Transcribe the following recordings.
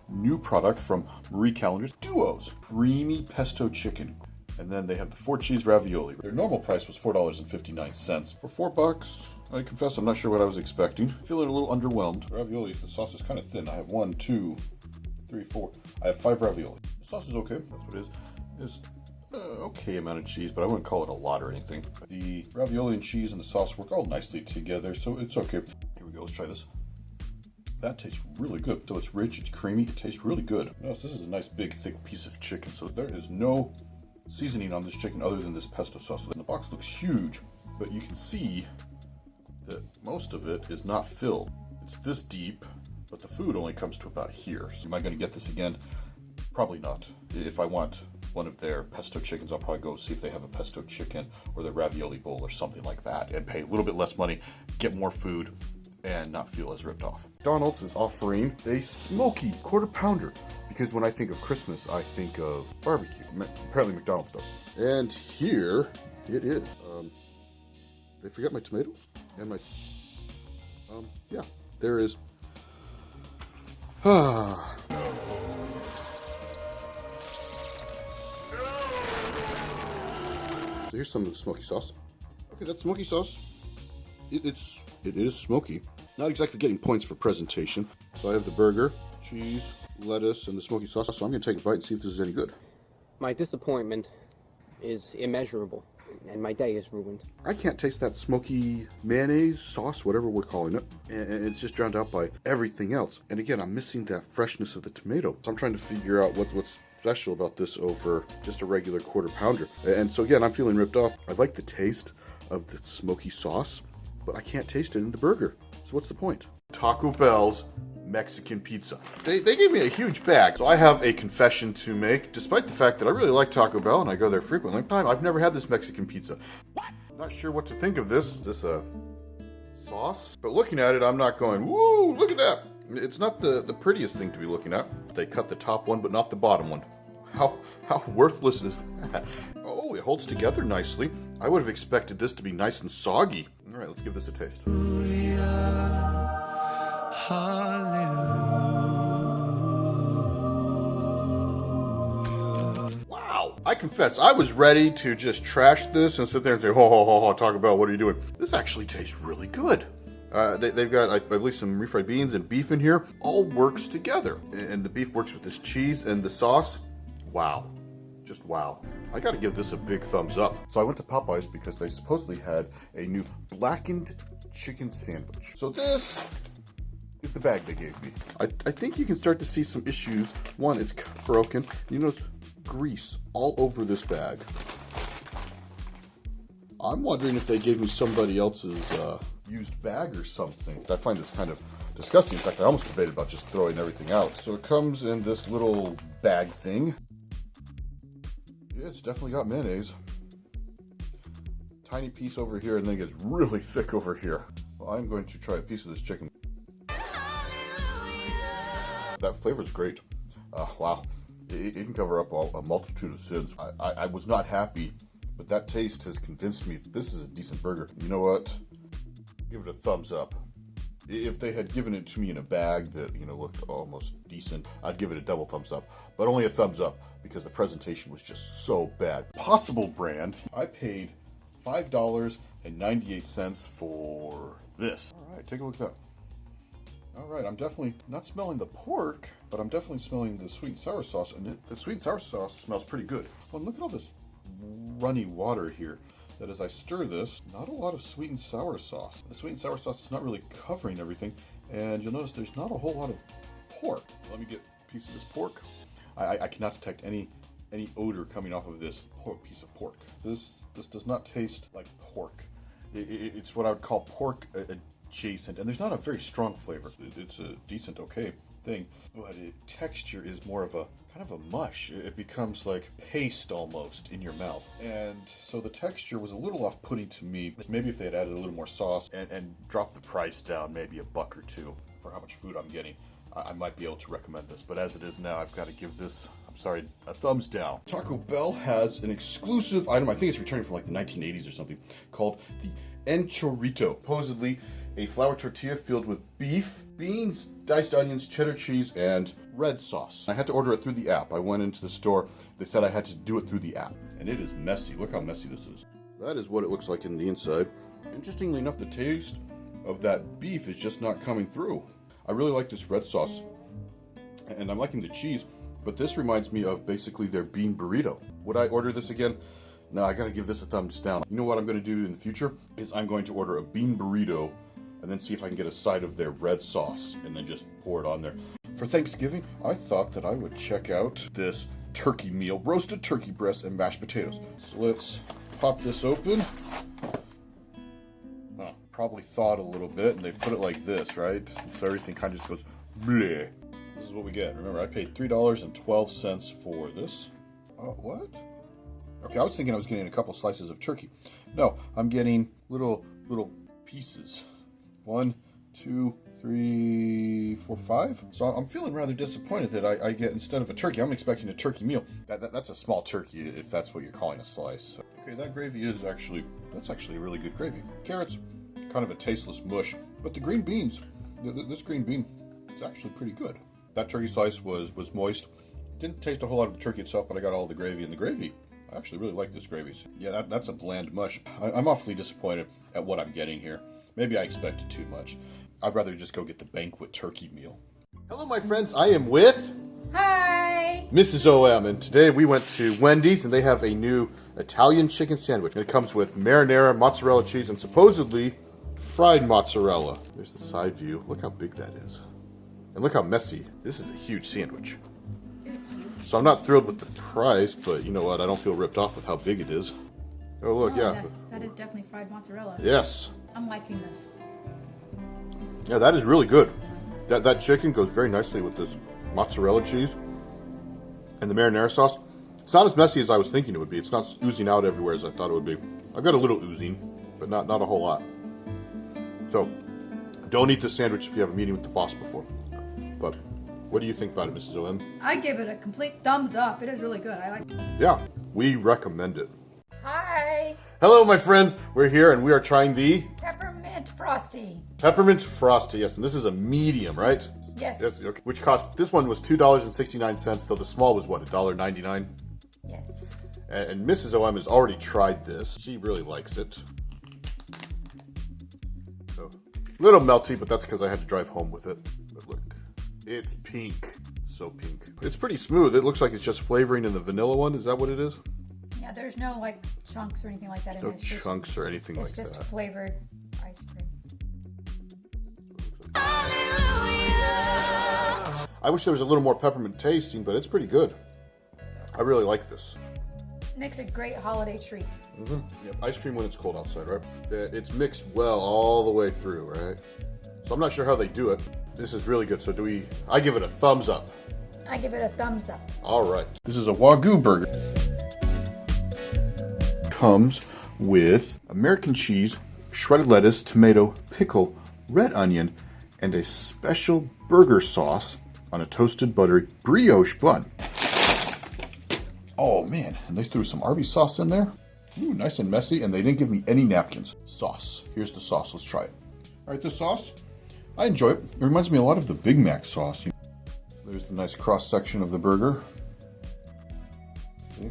new product from Marie Callender's Duos. Creamy pesto chicken. And then they have the 4 cheese ravioli. Their normal price was $4.59. For $4, I confess I'm not sure what I was expecting. Feeling a little underwhelmed. Ravioli, the sauce is kind of thin. I have 1, 2, 3, 4. I have 5 ravioli. The sauce is okay. That's what it is. It's okay amount of cheese, but I wouldn't call it a lot or anything. The ravioli and cheese and the sauce work all nicely together, so it's okay. Here we go. Let's try this. That tastes really good. So it's rich, it's creamy, it tastes really good. Notice this is a nice big thick piece of chicken, so there is no seasoning on this chicken other than this pesto sauce. The box looks huge, but you can see that most of it is not filled. It's this deep, but the food only comes to about here. So am I going to get this again? Probably not. If I want one of their pesto chickens, I'll probably go see if they have a pesto chicken or their ravioli bowl or something like that and pay a little bit less money, get more food, and not feel as ripped off. McDonald's is offering a smoky quarter pounder because when I think of Christmas, I think of barbecue. Apparently McDonald's does. And here it is. They forgot my tomato and my, yeah, there is. So here's some of the smoky sauce. Okay, that's smoky sauce. It is smoky. Not exactly getting points for presentation. So I have the burger, cheese, lettuce, and the smoky sauce. So I'm going to take a bite and see if this is any good. My disappointment is immeasurable, and my day is ruined. I can't taste that smoky mayonnaise, sauce, whatever we're calling it. And it's just drowned out by everything else. And again, I'm missing that freshness of the tomato. So I'm trying to figure out what's special about this over just a regular quarter pounder. And so again, I'm feeling ripped off. I like the taste of the smoky sauce, but I can't taste it in the burger. So what's the point? Taco Bell's Mexican pizza. They gave me a huge bag, so I have a confession to make. Despite the fact that I really like Taco Bell and I go there frequently, I've never had this Mexican pizza. Not sure what to think of this. Is this a sauce? But looking at it, I'm not going, woo, look at that. It's not the prettiest thing to be looking at. They cut the top one, but not the bottom one. How worthless is that? Oh, it holds together nicely. I would have expected this to be nice and soggy. All right, let's give this a taste. Wow. I confess, I was ready to just trash this and sit there and say, ho, Taco Bell, what are you doing? This actually tastes really good. They've got, I believe, some refried beans and beef in here. All works together. And the beef works with this cheese and the sauce. Wow. Just wow. I gotta give this a big thumbs up. So I went to Popeyes because they supposedly had a new blackened chicken sandwich. So this is the bag they gave me. I think you can start to see some issues. One, it's broken. You notice grease all over this bag. I'm wondering if they gave me somebody else's used bag or something. I find this kind of disgusting. In fact, I almost debated about just throwing everything out. So it comes in this little bag thing. Yeah, it's definitely got mayonnaise. Tiny piece over here, and then it gets really thick over here. Well, I'm going to try a piece of this chicken. That flavor's great. Wow. It can cover up a multitude of sins. I was not happy, but that taste has convinced me that this is a decent burger. You know what? Give it a thumbs up. If they had given it to me in a bag that, looked almost decent, I'd give it a double thumbs up. But only a thumbs up because the presentation was just so bad. Possible brand. I paid $5.98 for this. All right, take a look at that. All right, I'm definitely not smelling the pork, but I'm definitely smelling the sweet and sour sauce, and the sweet and sour sauce smells pretty good. Well, look at all this runny water here. That as I stir this, not a lot of sweet and sour sauce. The sweet and sour sauce is not really covering everything, and you'll notice there's not a whole lot of pork. Let me get a piece of this pork. I cannot detect any odor coming off of this piece of pork. This does not taste like pork. It's what I would call pork adjacent, and there's not a very strong flavor. It's a decent, okay thing, but texture is more of a kind of a mush. It becomes like paste almost in your mouth, and so the texture was a little off-putting to me. Maybe if they had added a little more sauce and dropped the price down maybe $1 or $2 for how much food I'm getting, I might be able to recommend this. But as it is now, I've got to give this, I'm sorry, a thumbs down. Taco Bell has an exclusive item, I think it's returning from like the 1980s or something, called the Enchirito. Supposedly, a flour tortilla filled with beef, beans, diced onions, cheddar cheese, and red sauce. I had to order it through the app. I went into the store. They said I had to do it through the app. And it is messy. Look how messy this is. That is what it looks like in the inside. Interestingly enough, the taste of that beef is just not coming through. I really like this red sauce. And I'm liking the cheese. But this reminds me of basically their bean burrito. Would I order this again? No, I gotta give this a thumbs down. You know what I'm gonna do in the future? Is I'm going to order a bean burrito and then see if I can get a side of their red sauce and then just pour it on there. For Thanksgiving, I thought that I would check out this turkey meal, roasted turkey breast and mashed potatoes. So let's pop this open. Probably thawed a little bit, and they put it like this, right? So everything kind of just goes bleh. This is what we get. Remember, I paid $3.12 for this. What? Okay, I was thinking I was getting a couple slices of turkey. No, I'm getting little pieces. 1, 2, 3, 4, 5. So I'm feeling rather disappointed that I get, instead of a turkey, I'm expecting a turkey meal. That's a small turkey, if that's what you're calling a slice. Okay, that gravy is that's actually a really good gravy. Carrots, kind of a tasteless mush, but the green beans, this green bean is actually pretty good. That turkey slice was moist. Didn't taste a whole lot of the turkey itself, but I got all the gravy. And the gravy, I actually really like this gravy. Yeah, that's a bland mush. I'm awfully disappointed at what I'm getting here. Maybe I expected too much. I'd rather just go get the banquet turkey meal. Hello, my friends. I am with... Hi! Mrs. OM, and today we went to Wendy's, and they have a new Italian chicken sandwich. And it comes with marinara, mozzarella cheese, and supposedly fried mozzarella. There's the side view. Look how big that is. And look how messy. This is a huge sandwich. So I'm not thrilled with the price, but you know what? I don't feel ripped off with how big it is. Oh, look, yeah. That is definitely fried mozzarella. Yes. I'm liking this. Yeah, that is really good. That chicken goes very nicely with this mozzarella cheese and the marinara sauce. It's not as messy as I was thinking it would be. It's not oozing out everywhere as I thought it would be. I've got a little oozing, but not a whole lot. So, don't eat this sandwich if you have a meeting with the boss before. But what do you think about it, Mrs. O.M.? I give it a complete thumbs up. It is really good. I like it. Yeah, we recommend it. Hi! Hello, my friends. We're here and we are trying the Peppermint Frosty. Peppermint Frosty. Yes, and this is a medium, right? Yes. Yes. Okay. Which cost, this one was $2.69, though the small was what, $1.99? Yes. And Mrs. O.M. has already tried this. She really likes it. So, a little melty, but that's because I had to drive home with it. But look, it's pink. So pink. It's pretty smooth. It looks like it's just flavoring in the vanilla one. Is that what it is? Yeah, there's no like chunks or anything like that in No it. It's chunks or anything like that. It's just flavored ice cream. I wish there was a little more peppermint tasting, but it's pretty good. I really like this. Makes a great holiday treat. Mm-hmm. Yep. Ice cream when it's cold outside, right? It's mixed well all the way through, right? So I'm not sure how they do it. This is really good. So I give it a thumbs up. I give it a thumbs up. All right. This is a Wagyu burger. Comes with American cheese, shredded lettuce, tomato, pickle, red onion, and a special burger sauce on a toasted buttery brioche bun. Oh man, and they threw some Arby's sauce in there. Ooh, nice and messy, and they didn't give me any napkins. Sauce. Here's the sauce. Let's try it. All right, this sauce, I enjoy it. It reminds me a lot of the Big Mac sauce. There's the nice cross section of the burger. Okay.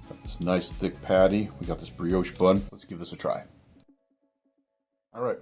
Got this nice thick patty. We got this brioche bun. Let's give this a try. All right,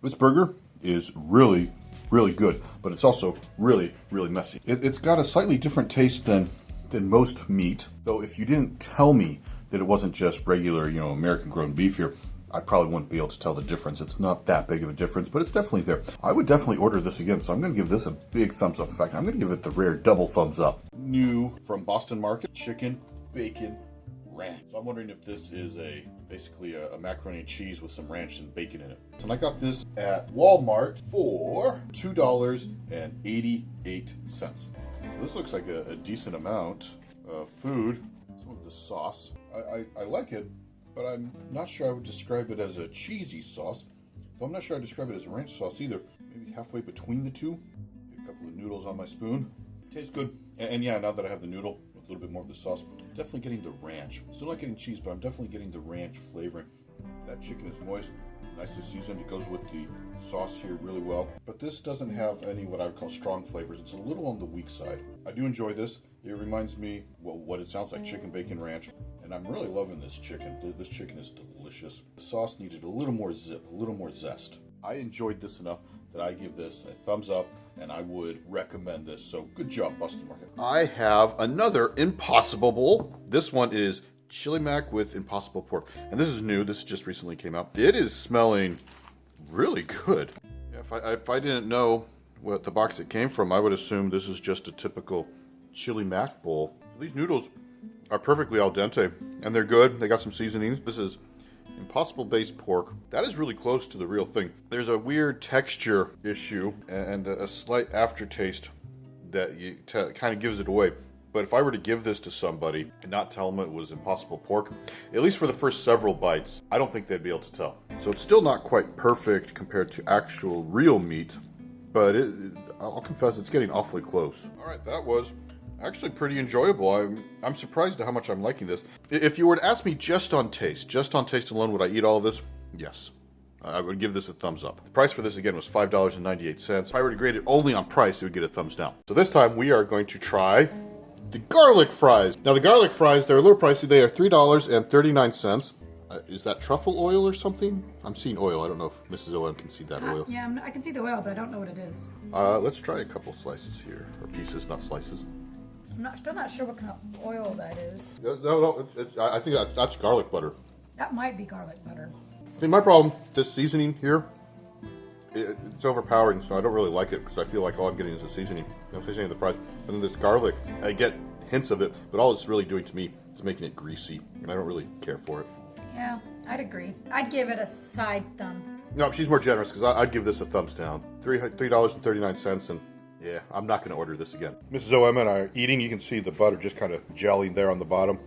this burger is really, really good, but it's also really, really messy. It's got a slightly different taste than most meat, though if you didn't tell me that it wasn't just regular, American grown beef here, I probably wouldn't be able to tell the difference. It's not that big of a difference, but it's definitely there. I would definitely order this again, so I'm going to give this a big thumbs up. In fact, I'm going to give it the rare double thumbs up. New from Boston Market, chicken, bacon, ranch. So I'm wondering if this is basically a macaroni and cheese with some ranch and bacon in it. And I got this at Walmart for $2.88. So this looks like a decent amount of food. Some of the sauce. I like it, but I'm not sure I would describe it as a cheesy sauce. Though I'm not sure I'd describe it as a ranch sauce either. Maybe halfway between the two. Get a couple of noodles on my spoon. Tastes good. And yeah, now that I have the noodle with a little bit more of the sauce, definitely getting the ranch. Still not getting cheese, but I'm definitely getting the ranch flavoring. That chicken is moist. Nicely seasoned. It goes with the sauce here really well. But this doesn't have any what I would call strong flavors. It's a little on the weak side. I do enjoy this. It reminds me, well, what it sounds like, chicken bacon ranch. And I'm really loving this chicken. This chicken is delicious. The sauce needed a little more zip, a little more zest. I enjoyed this enough that I give this a thumbs up, and I would recommend this. So good job, Busted Market. I have another Impossible Bowl. This one is chili mac with Impossible pork. And this is new. This just recently came out. It is smelling really good. Yeah, if I didn't know what the box it came from, I would assume this is just a typical chili mac bowl. So these noodles are perfectly al dente, and they're good. They got some seasonings. This is Impossible based pork. That is really close to the real thing. There's a weird texture issue and a slight aftertaste that kind of gives it away. But if I were to give this to somebody and not tell them it was Impossible pork, at least for the first several bites, I don't think they'd be able to tell. So it's still not quite perfect compared to actual real meat, but I'll confess it's getting awfully close. All right, that was actually pretty enjoyable. I'm surprised at how much I'm liking this. If you were to ask me just on taste alone, would I eat all of this? Yes. I would give this a thumbs up. The price for this, again, was $5.98. If I were to grade it only on price, it would get a thumbs down. So this time, we are going to try the garlic fries. Now, the garlic fries, they're a little pricey. They are $3.39. Is that truffle oil or something? I'm seeing oil. I don't know if Mrs. OM can see that oil. Yeah, I can see the oil, but I don't know what it is. Let's try a couple slices here. Or pieces, not slices. I'm still not sure what kind of oil that is. No, I think that's garlic butter. That might be garlic butter. I mean, my problem, this seasoning here, it's overpowering, so I don't really like it because I feel like all I'm getting is the seasoning. I'm seasoning the fries. And then this garlic, I get hints of it, but all it's really doing to me is making it greasy, and I don't really care for it. Yeah, I'd agree. I'd give it a side thumb. No, she's more generous because I'd give this a thumbs down. $3.39, and yeah, I'm not going to order this again. Mrs. OM and I are eating. You can see the butter just kind of jelling there on the bottom.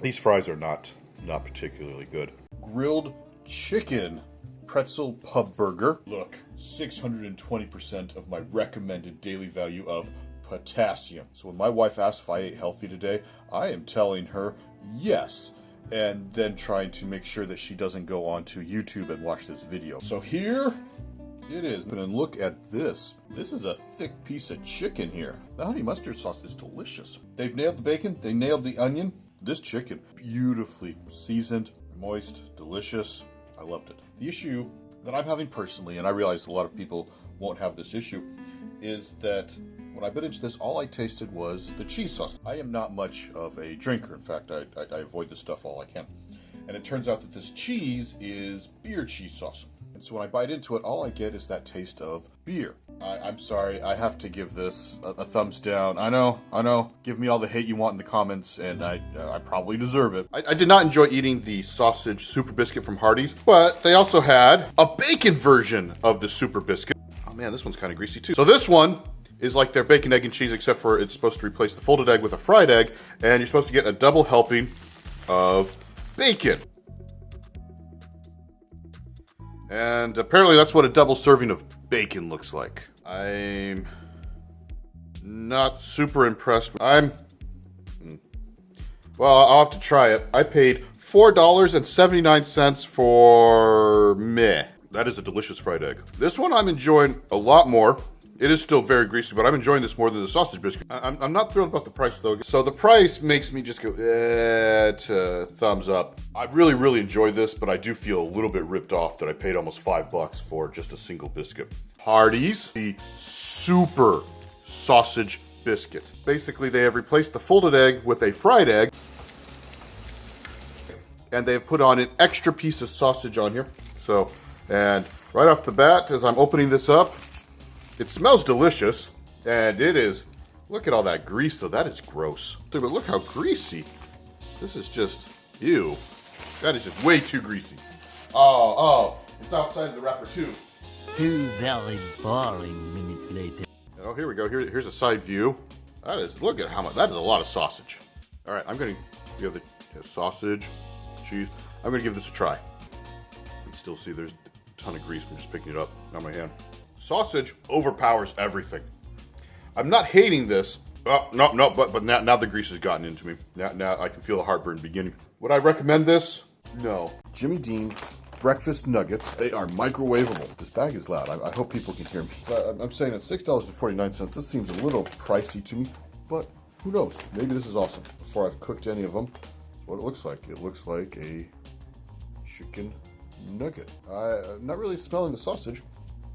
These fries are not particularly good. Grilled chicken pretzel pub burger. Look, 620% of my recommended daily value of potassium. So when my wife asks if I ate healthy today, I am telling her yes, and then trying to make sure that she doesn't go onto YouTube and watch this video. So here it is. And look at this. This is a thick piece of chicken here. The honey mustard sauce is delicious. They've nailed the bacon. They nailed the onion. This chicken, beautifully seasoned, moist, delicious. I loved it. The issue that I'm having personally, and I realize a lot of people won't have this issue, is that when I bit into this, all I tasted was the cheese sauce. I am not much of a drinker. In fact, I avoid this stuff all I can. And it turns out that this cheese is beer cheese sauce. And so when I bite into it, all I get is that taste of beer. I'm sorry, I have to give this a thumbs down. I know. Give me all the hate you want in the comments, and I probably deserve it. I did not enjoy eating the sausage super biscuit from Hardee's, but they also had a bacon version of the super biscuit. Oh man, this one's kind of greasy too. So this one is like their bacon, egg, and cheese, except for it's supposed to replace the folded egg with a fried egg, and you're supposed to get a double helping of bacon. And apparently that's what a double serving of bacon looks like. I'm not super impressed. Well, I'll have to try it. I paid $4.79 for meh. That is a delicious fried egg. This one I'm enjoying a lot more. It is still very greasy, but I'm enjoying this more than the sausage biscuit. I'm not thrilled about the price, though. So the price makes me just go, to thumbs up. I really, really enjoyed this, but I do feel a little bit ripped off that I paid almost $5 for just a single biscuit. Hardee's, the super sausage biscuit. Basically, they have replaced the folded egg with a fried egg, and they have put on an extra piece of sausage on here. So, and right off the bat, as I'm opening this up, it smells delicious, and it is, look at all that grease though, that is gross. But look how greasy. This is just, ew. That is just way too greasy. Oh, it's outside of the wrapper too. 2 very boring minutes later. Oh, here we go, here's a side view. That is, look at how much, that is a lot of sausage. All right, we have the sausage, cheese. I'm gonna give this a try. You can still see there's a ton of grease from just picking it up on my hand. Sausage overpowers everything. I'm not hating this. Oh, no, but now the grease has gotten into me. Now I can feel the heartburn beginning. Would I recommend this? No. Jimmy Dean breakfast nuggets. They are microwavable. This bag is loud. I hope people can hear me. So I'm saying at $6.49, this seems a little pricey to me, but who knows? Maybe this is awesome. Before I've cooked any of them, what it looks like. It looks like a chicken nugget. I'm not really smelling the sausage.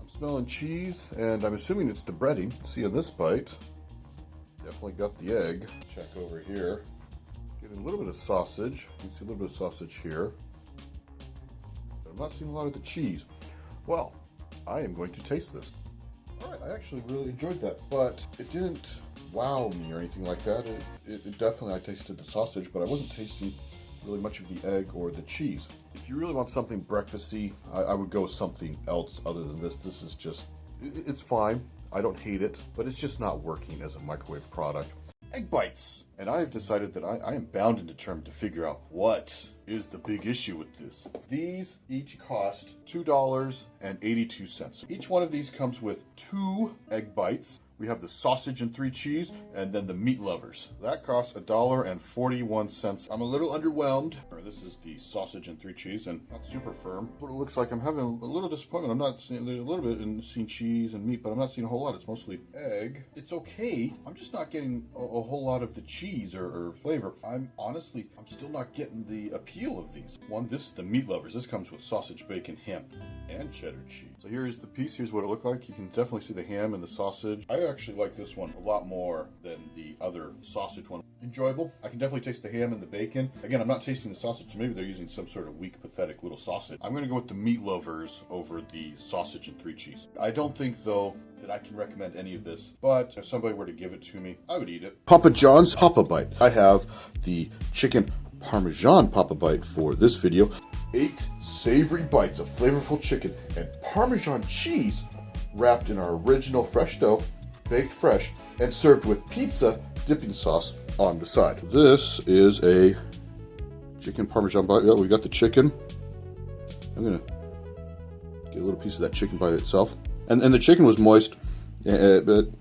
I'm smelling cheese, and I'm assuming it's the breading. See on this bite, definitely got the egg. Check over here. Getting a little bit of sausage. You can see a little bit of sausage here. But I'm not seeing a lot of the cheese. Well, I am going to taste this. All right, I actually really enjoyed that, but it didn't wow me or anything like that. It definitely, I tasted the sausage, but I wasn't tasting really much of the egg or the cheese. If you really want something breakfasty, I would go with something else other than this. This is just, it's fine. I don't hate it, but it's just not working as a microwave product. Egg bites. And I have decided that I am bound and determined to figure out what is the big issue with this. These each cost $2.82. Each one of these comes with 2 egg bites. We have the sausage and 3 cheese, and then the meat lovers. That costs $1.41. I'm a little underwhelmed. This is the sausage and 3 cheese, and not super firm. But it looks like I'm having a little disappointment. I'm not seeing, there's a little bit in seeing cheese and meat, but I'm not seeing a whole lot. It's mostly egg. It's okay. I'm just not getting a whole lot of the cheese or flavor. I'm still not getting the appeal of these. This is the meat lovers. This comes with sausage, bacon, ham, and cheddar cheese. So here is the piece. Here's what it looked like. You can definitely see the ham and the sausage. I actually like this one a lot more than the other sausage one. Enjoyable. I can definitely taste the ham and the bacon. Again, I'm not tasting the sausage, so maybe they're using some sort of weak, pathetic little sausage. I'm going to go with the meat lovers over the sausage and 3 cheese. I don't think, though, that I can recommend any of this, but if somebody were to give it to me, I would eat it. Papa John's Papa Bite. I have the chicken Parmesan Papa Bite for this video. 8 savory bites of flavorful chicken and Parmesan cheese wrapped in our original fresh dough, baked fresh, and served with pizza dipping sauce on the side. This is a chicken Parmesan bite. Yeah, we got the chicken. I'm gonna get a little piece of that chicken by itself. And the chicken was moist, but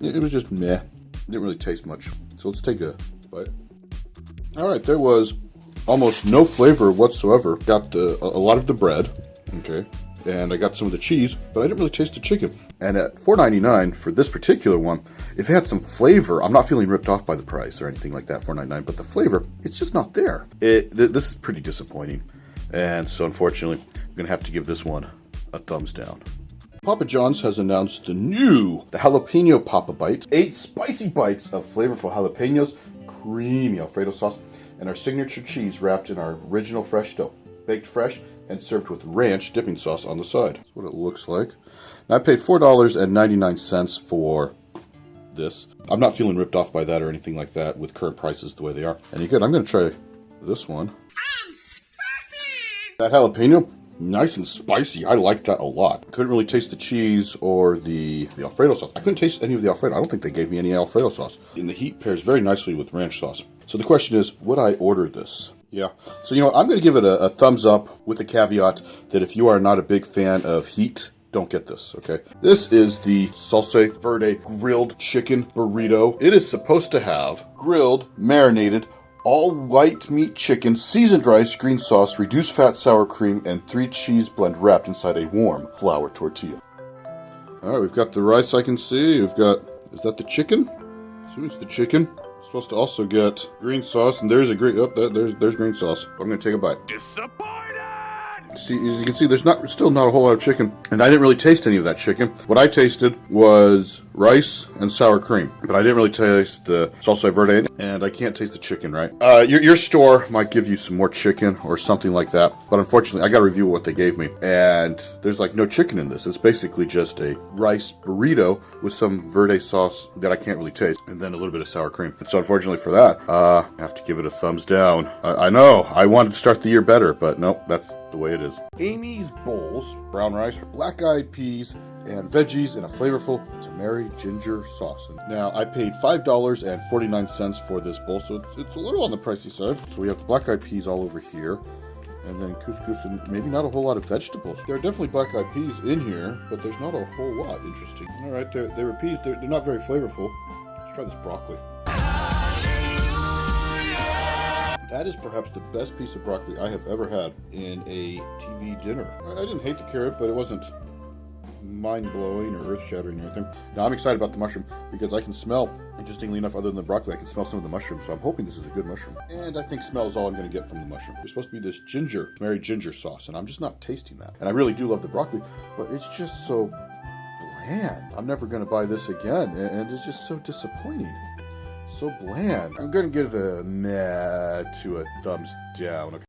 it was just meh. Didn't really taste much. So let's take a bite. All right, there was almost no flavor whatsoever. Got a lot of the bread, okay, and I got some of the cheese, but I didn't really taste the chicken. And at $4.99 for this particular one, if it had some flavor, I'm not feeling ripped off by the price or anything like that, $4.99, but the flavor, it's just not there. This is pretty disappointing, and so unfortunately, I'm gonna have to give this one a thumbs down. Papa John's has announced the jalapeno Papa Bite. 8 spicy bites of flavorful jalapenos, creamy Alfredo sauce, and our signature cheese wrapped in our original fresh dough, baked fresh and served with ranch dipping sauce on the side. That's what it looks like. Now, I paid $4.99 for this. I'm not feeling ripped off by that or anything like that with current prices the way they are. And again, I'm going to try this one. I'm spicy! That jalapeno, nice and spicy. I like that a lot. Couldn't really taste the cheese or the Alfredo sauce. I couldn't taste any of the Alfredo. I don't think they gave me any Alfredo sauce. And the heat pairs very nicely with ranch sauce. So the question is, would I order this? Yeah. So, you know, I'm going to give it a thumbs up with the caveat that if you are not a big fan of heat, don't get this, okay? This is the Salsa Verde grilled chicken burrito. It is supposed to have grilled, marinated, all white meat chicken, seasoned rice, green sauce, reduced fat sour cream, and 3 cheese blend wrapped inside a warm flour tortilla. All right, we've got the rice I can see. We've got, is that the chicken? I assume it's the chicken. Supposed to also get green sauce, and there's a green, there's green sauce. I'm gonna take a bite. Disappointed! See, as you can see, there's still not a whole lot of chicken, and I didn't really taste any of that chicken. What I tasted was rice and sour cream, but I didn't really taste the salsa verde, and I can't taste the chicken, right? Your store might give you some more chicken or something like that, but unfortunately, I got to review what they gave me, and there's like no chicken in this. It's basically just a rice burrito with some verde sauce that I can't really taste, and then a little bit of sour cream. And so unfortunately for that, I have to give it a thumbs down. I know, I wanted to start the year better, but nope, that's the way it is. Amy's Bowls, brown rice, black-eyed peas, and veggies in a flavorful tamari ginger sauce. Now, I paid $5.49 for this bowl, so it's a little on the pricey side. So we have the black-eyed peas all over here, and then couscous and maybe not a whole lot of vegetables. There are definitely black-eyed peas in here, but there's not a whole lot. Interesting. All right, they were peas. They're not very flavorful. Let's try this broccoli. That is perhaps the best piece of broccoli I have ever had in a TV dinner. I didn't hate the carrot, but it wasn't mind-blowing or earth-shattering or anything. Now I'm excited about the mushroom because I can smell, interestingly enough, other than the broccoli, I can smell some of the mushrooms, so I'm hoping this is a good mushroom. And I think smell is all I'm going to get from the mushroom. There's supposed to be this ginger, Mary ginger sauce, and I'm just not tasting that. And I really do love the broccoli, but it's just so bland. I'm never going to buy this again, and it's just so disappointing. So bland. I'm going to give a meh to a thumbs down. Okay.